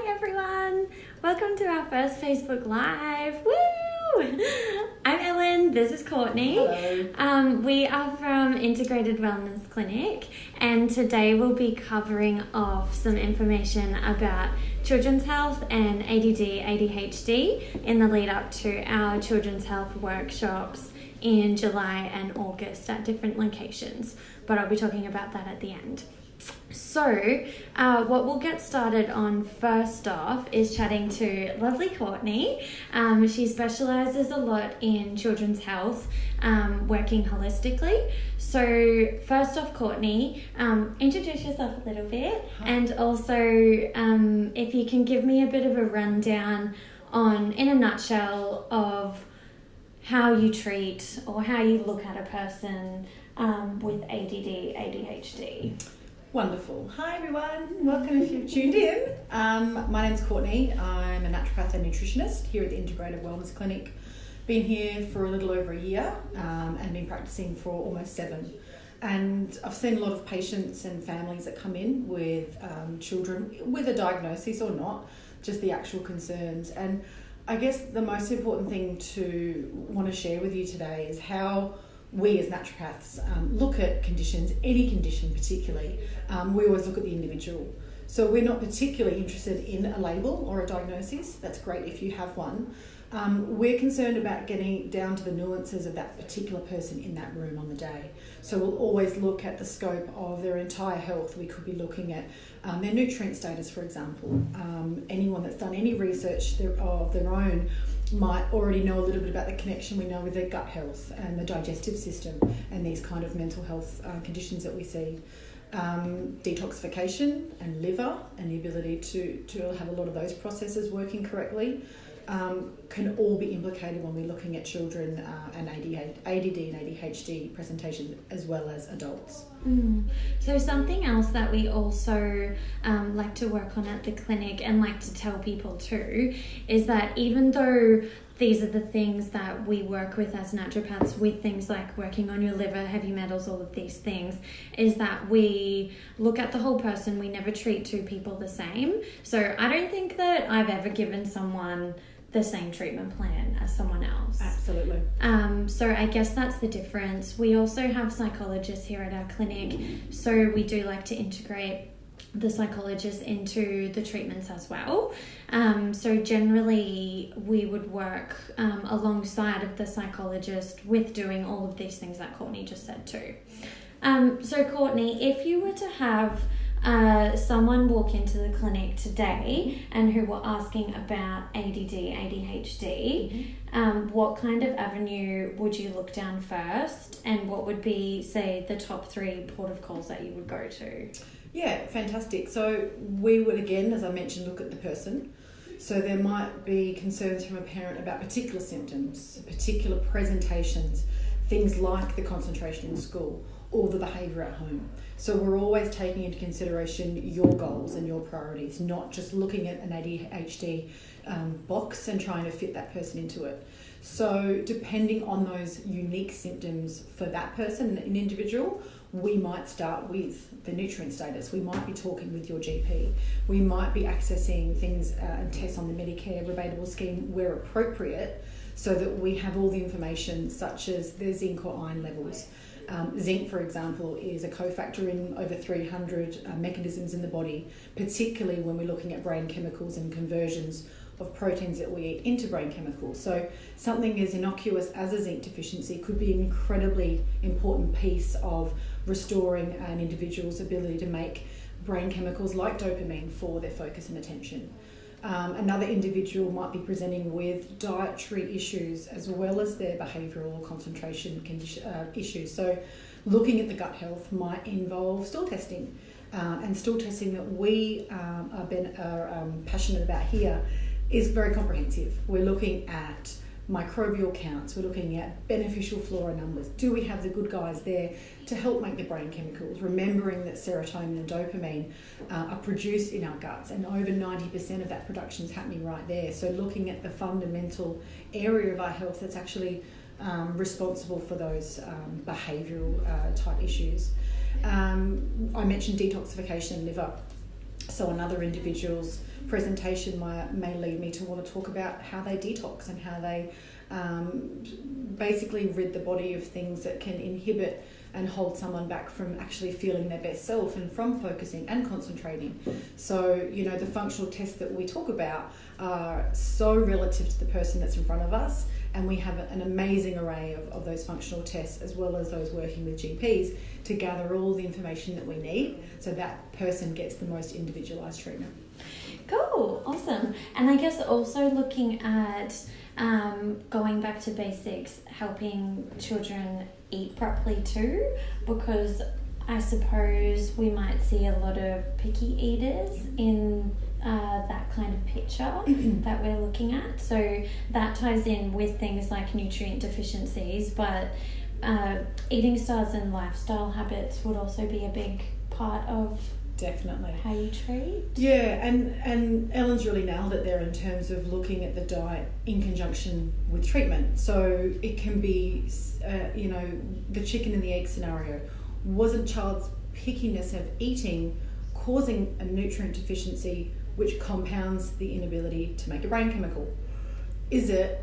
Hi everyone! Welcome to our first Facebook Live. Woo! I'm Ellen, this is Courtney. Hello. We are from Integrated Wellness Clinic, and today we'll be covering off some information about children's health and ADD, ADHD in the lead up to our children's health workshops in July and August at different locations, but I'll be talking about that at the end. So, what we'll get started on first off is chatting to lovely Courtney. She specialises a lot in children's health, working holistically. So, first off, Courtney, introduce yourself a little bit. Hi. And also, if you can give me a bit of a rundown on, in a nutshell, of how you treat or how you look at a person with ADD, ADHD. Wonderful. Hi everyone, welcome if you've tuned in. My name's Courtney. I'm a naturopath and nutritionist here at the Integrated Wellness Clinic. Been here for a little over a year and been practicing for almost 7. And I've seen a lot of patients and families that come in with children with a diagnosis or not, just the actual concerns. And I guess the most important thing to want to share with you today is how we as naturopaths look at conditions, any condition particularly. We always look at the individual. So we're not particularly interested in a label or a diagnosis. That's great if you have one. We're concerned about getting down to the nuances of that particular person in that room on the day. So we'll always look at the scope of their entire health. We could be looking at their nutrient status, for example. Anyone that's done any research of their own might already know a little bit about the connection we know with their gut health and the digestive system and these kind of mental health conditions that we see. Detoxification and liver and the ability to have a lot of those processes working correctly can all be implicated when we're looking at children and ADD and ADHD presentation as well as adults. So something else that we also like to work on at the clinic and like to tell people too is that even though these are the things that we work with as naturopaths, with things like working on your liver, heavy metals, all of these things, is that we look at the whole person. We never treat two people the same. So I don't think that I've ever given someone the same treatment plan as someone else. Absolutely. So I guess that's the difference. We also have psychologists here at our clinic, so we do like to integrate the psychologist into the treatments as well. So generally we would work alongside of the psychologist with doing all of these things that Courtney just said too. So Courtney, if you were to have someone walk into the clinic today and who were asking about ADD, ADHD, what kind of avenue would you look down first, and what would be, say, the top 3 port of calls that you would go to? Yeah, fantastic. So we would, again, as I mentioned, look at the person. So there might be concerns from a parent about particular symptoms, particular presentations, things like the concentration in school or the behaviour at home. So we're always taking into consideration your goals and your priorities, not just looking at an ADHD box and trying to fit that person into it. So depending on those unique symptoms for that person, an individual, we might start with the nutrient status. We might be talking with your GP. We might be accessing things and tests on the Medicare rebatable scheme where appropriate, so that we have all the information such as their zinc or iron levels. Zinc, for example, is a cofactor in over 300 mechanisms in the body, particularly when we're looking at brain chemicals and conversions of proteins that we eat into brain chemicals. So something as innocuous as a zinc deficiency could be an incredibly important piece of restoring an individual's ability to make brain chemicals like dopamine for their focus and attention. Another individual might be presenting with dietary issues as well as their behavioural or concentration issues. So looking at the gut health might involve stool testing. And stool testing that we are passionate about here is very comprehensive. We're looking at microbial counts, we're looking at beneficial flora numbers. Do we have the good guys there to help make the brain chemicals? Remembering that serotonin and dopamine are produced in our guts, and over 90% of that production is happening right there. So looking at the fundamental area of our health that's actually responsible for those behavioural type issues. I mentioned detoxification and liver. So another individual's presentation may lead me to want to talk about how they detox and how they basically rid the body of things that can inhibit and hold someone back from actually feeling their best self and from focusing and concentrating. So, the functional tests that we talk about are so relative to the person that's in front of us, and we have an amazing array of those functional tests, as well as those working with GPs, to gather all the information that we need so that person gets the most individualised treatment. Cool, awesome. And I guess also looking at going back to basics, helping children eat properly too, because I suppose we might see a lot of picky eaters in that kind of picture that we're looking at. So that ties in with things like nutrient deficiencies, but eating styles and lifestyle habits would also be a big part of definitely how you treat. Yeah, and Ellen's really nailed it there in terms of looking at the diet in conjunction with treatment. So it can be, the chicken and the egg scenario. Was a child's pickiness of eating causing a nutrient deficiency which compounds the inability to make a brain chemical? Is it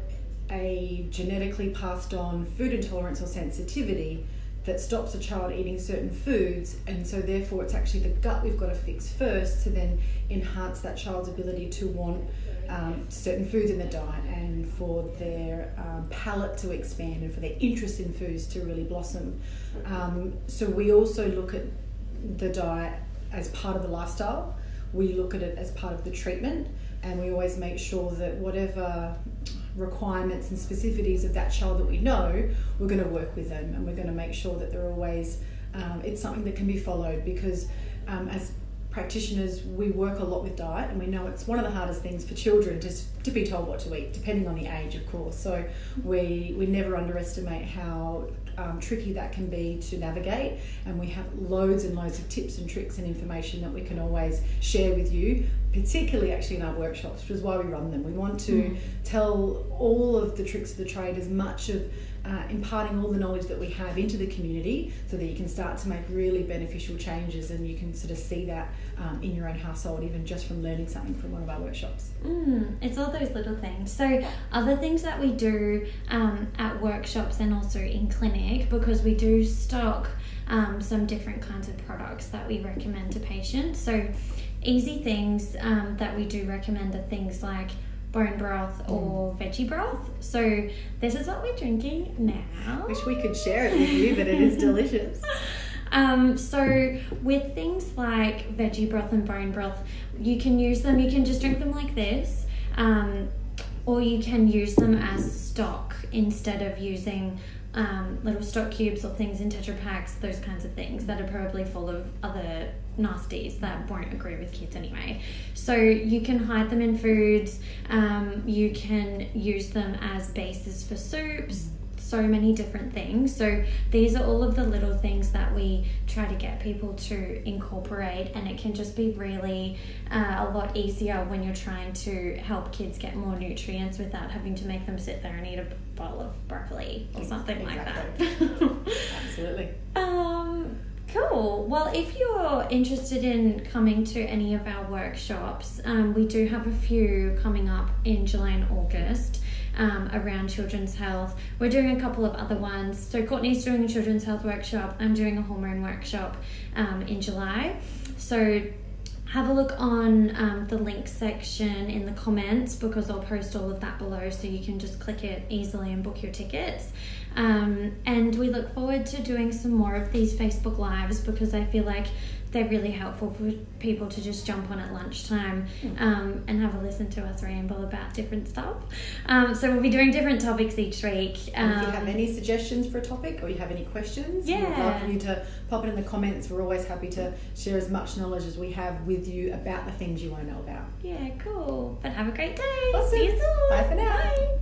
a genetically passed on food intolerance or sensitivity that stops a child eating certain foods, and so therefore it's actually the gut we've got to fix first to then enhance that child's ability to want certain foods in their diet, and for their palate to expand, and for their interest in foods to really blossom. So we also look at the diet as part of the lifestyle. We look at it as part of the treatment, and we always make sure that whatever requirements and specificities of that child that we know, we're going to work with them, and we're going to make sure that they're always it's something that can be followed, because as practitioners we work a lot with diet, and we know it's one of the hardest things for children to be told what to eat, depending on the age, of course. So we never underestimate how tricky that can be to navigate, and we have loads and loads of tips and tricks and information that we can always share with you, particularly actually in our workshops, which is why we run them. We want to tell all of the tricks of the trade, as much of imparting all the knowledge that we have into the community, so that you can start to make really beneficial changes, and you can sort of see that in your own household, even just from learning something from one of our workshops. It's all those little things. So other things that we do at workshops and also in clinic, because we do stock some different kinds of products that we recommend to patients. So easy things that we do recommend are things like bone broth or veggie broth. So this is what we're drinking now. Wish we could share it with you, but it is delicious. So with things like veggie broth and bone broth, you can use them, you can just drink them like this, or you can use them as stock instead of using little stock cubes or things in Tetra Packs, those kinds of things that are probably full of other nasties that won't agree with kids anyway. So you can hide them in foods, you can use them as bases for soups, so many different things. So these are all of the little things that we try to get people to incorporate, and it can just be really a lot easier when you're trying to help kids get more nutrients without having to make them sit there and eat a bowl of broccoli or something like that. Absolutely. Cool. Well, if you're interested in coming to any of our workshops, we do have a few coming up in July and August around children's health. We're doing a couple of other ones. So Courtney's doing a children's health workshop. I'm doing a hormone workshop in July. So have a look on the link section in the comments, because I'll post all of that below, so you can just click it easily and book your tickets. And we look forward to doing some more of these Facebook Lives, because I feel like they're really helpful for people to just jump on at lunchtime and have a listen to us ramble about different stuff. So we'll be doing different topics each week. And if you have any suggestions for a topic, or you have any questions, we'd love you to pop it in the comments. We're always happy to share as much knowledge as we have with you about the things you want to know about. Yeah, cool. But have a great day. Awesome. See you soon. Bye for now. Bye.